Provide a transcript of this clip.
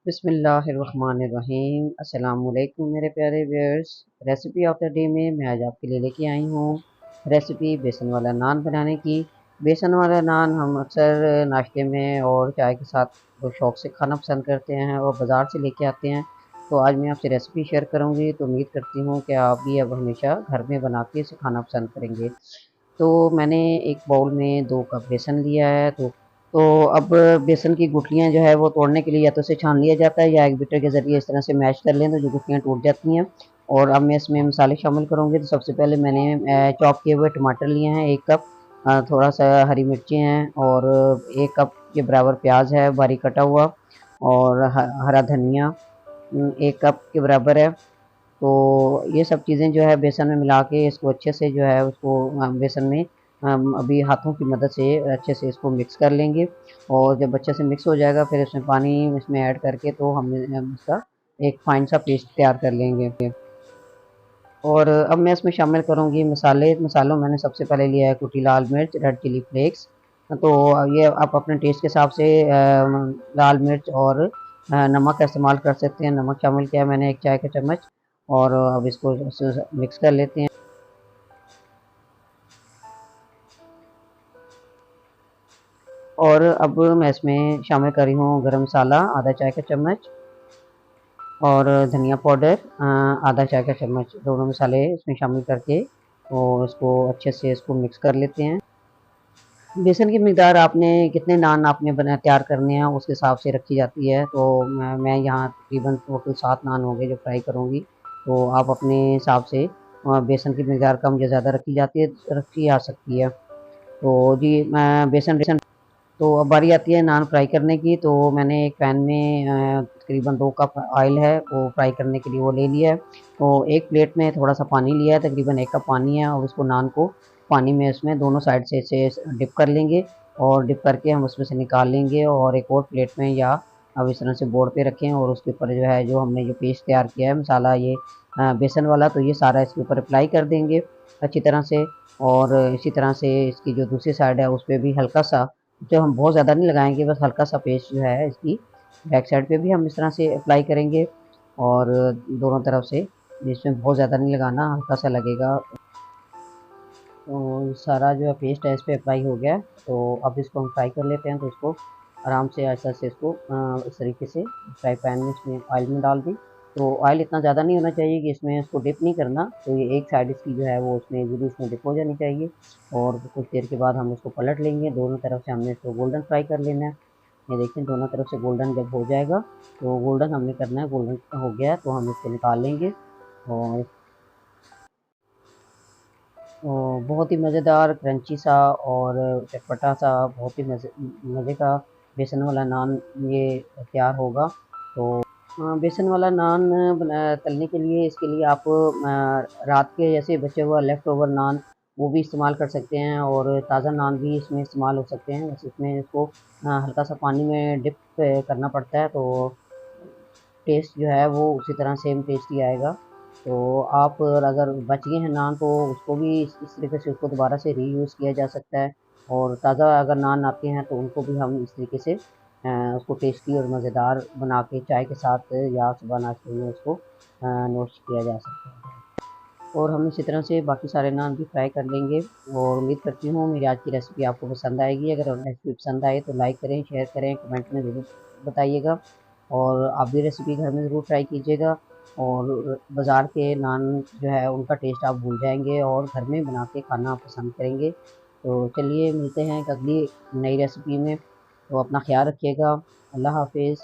बिस्मिल्लाहिर्रहमानिर्रहीम। अस्सलाम वालेकुम मेरे प्यारे viewers. Recipe of the day में मैं आज आपके लिए लेके आई हूँ रेसिपी बेसन वाला नान बनाने की। बेसन वाला नान हम अक्सर नाश्ते में और चाय के साथ वो शौक से खाना पसंद करते हैं और बाज़ार से लेके आते हैं। तो आज मैं आपसे रेसिपी शेयर करूँगी, तो उम्मीद करती हूँ कि आप भी अब हमेशा घर में बना के इसे खाना पसंद करेंगे। तो मैंने एक बाउल में 2 कप बेसन लिया है। तो अब बेसन की गुठलियाँ जो है वो तोड़ने के लिए या तो इसे छान लिया जाता है या एक बीटर के ज़रिए इस तरह से मैश कर लें तो जो गुठलियाँ टूट जाती हैं। और अब मैं इसमें मसाले शामिल करूँगी। तो सबसे पहले मैंने चॉप किए हुए टमाटर लिए हैं 1 कप, थोड़ा सा हरी मिर्ची हैं और 1 कप के बराबर प्याज है बारीक कटा हुआ, और हरा धनिया 1 कप के बराबर है। तो ये सब चीज़ें जो है बेसन में मिला के इसको अच्छे से जो है उसको बेसन में हम अभी हाथों की मदद से अच्छे से इसको मिक्स कर लेंगे। और जब अच्छे से मिक्स हो जाएगा फिर इसमें पानी इसमें ऐड करके तो हम इसका एक फाइन सा पेस्ट तैयार कर लेंगे। और अब मैं इसमें शामिल करूँगी मसालों मैंने सबसे पहले लिया है कुटी लाल मिर्च, रेड चिली फ्लेक्स। तो ये आप अपने टेस्ट के हिसाब से लाल मिर्च और नमक का इस्तेमाल कर सकते हैं। नमक शामिल किया मैंने 1 चाय का चम्मच। और अब इसको मिक्स कर लेते हैं। और अब मैं इसमें शामिल कर रही हूँ गरम मसाला आधा चाय का चम्मच और धनिया पाउडर आधा चाय का चम्मच। दोनों मसाले इसमें शामिल करके और इसको अच्छे से इसको मिक्स कर लेते हैं। बेसन की मिकदार आपने कितने नान आपने बना तैयार करने हैं उसके हिसाब से रखी जाती है। तो मैं यहाँ तकरीबन टोटल 7 नान होंगे जो फ्राई करूँगी। तो आप अपने हिसाब से बेसन की मिकदार कम या ज़्यादा रखी जा सकती है। तो जी मैं बेसन तो अब बारी आती है नान फ्राई करने की। तो मैंने एक पैन में तकरीबन 2 कप ऑयल है वो फ्राई करने के लिए वो ले लिया है। तो एक प्लेट में थोड़ा सा पानी लिया है, तकरीबन 1 कप पानी है, और उसको नान को पानी में इसमें दोनों साइड से इसे डिप कर लेंगे। और डिप करके हम उसमें से निकाल लेंगे और एक और प्लेट में या अब इस तरह से बोर्ड पे रखें और उसके ऊपर जो है जो हमने जो पेस्ट तैयार किया है मसाला ये बेसन वाला, तो ये सारा इसके ऊपर अप्लाई कर देंगे अच्छी तरह से। और इसी तरह से इसकी जो दूसरी साइड है उस पर भी हल्का सा, जो हम बहुत ज़्यादा नहीं लगाएंगे, बस हल्का सा पेस्ट जो है इसकी बैक साइड पे भी हम इस तरह से अप्लाई करेंगे। और दोनों तरफ से इसमें बहुत ज़्यादा नहीं लगाना, हल्का सा लगेगा। तो सारा जो है पेस्ट है इस पर अप्लाई हो गया। तो अब इसको हम फ्राई कर लेते हैं। तो इसको आराम से ऐसा से इसको इस तरीके से फ्राई पैन में इसमें ऑयल में डाल दी। तो ऑयल इतना ज़्यादा नहीं होना चाहिए कि इसमें इसको डिप नहीं करना, तो ये एक साइड इसकी जो है वो उसमें ज़रूर इसमें डिप हो जानी चाहिए। और कुछ देर के बाद हम इसको पलट लेंगे। दोनों तरफ से हमने इसको गोल्डन फ्राई कर लेना है। ये देखिए दोनों तरफ से गोल्डन जब हो जाएगा तो गोल्डन हमने करना है, गोल्डन हो गया तो हम इसको निकाल लेंगे। और बहुत ही मज़ेदार क्रंची सा और चटपटा सा बहुत ही मज़े का बेसन वाला नान ये तैयार होगा। तो बेसन वाला नान तलने के लिए इसके लिए आप रात के जैसे बचे हुआ लेफ़्ट ओवर नान वो भी इस्तेमाल कर सकते हैं और ताज़ा नान भी इसमें इस्तेमाल हो सकते हैं। बस इसमें इसको हल्का सा पानी में डिप करना पड़ता है, तो टेस्ट जो है वो उसी तरह सेम टेस्ट ही आएगा। तो आप अगर बच गए हैं नान तो उसको भी इस तरीके से उसको दोबारा से रीयूज़ किया जा सकता है। और ताज़ा अगर नान आते हैं तो उनको भी हम इस तरीके से उसको टेस्टी और मज़ेदार बना के चाय के साथ या सुबह नाश्ते में उसको नोश किया जा सकता है। और हम इसी तरह से बाकी सारे नान भी फ्राई कर लेंगे। और उम्मीद करती हूँ मेरी आज की रेसिपी आपको पसंद आएगी। अगर रेसिपी पसंद आए तो लाइक करें, शेयर करें, कमेंट में ज़रूर बताइएगा। और आप भी रेसिपी घर में ज़रूर ट्राई कीजिएगा। और बाज़ार के नान जो है उनका टेस्ट आप भूल जाएंगे और घर में बना के खाना पसंद करेंगे। तो चलिए मिलते हैं एक अगली नई रेसिपी में। तो अपना ख्याल रखिएगा। अल्लाह हाफिज़।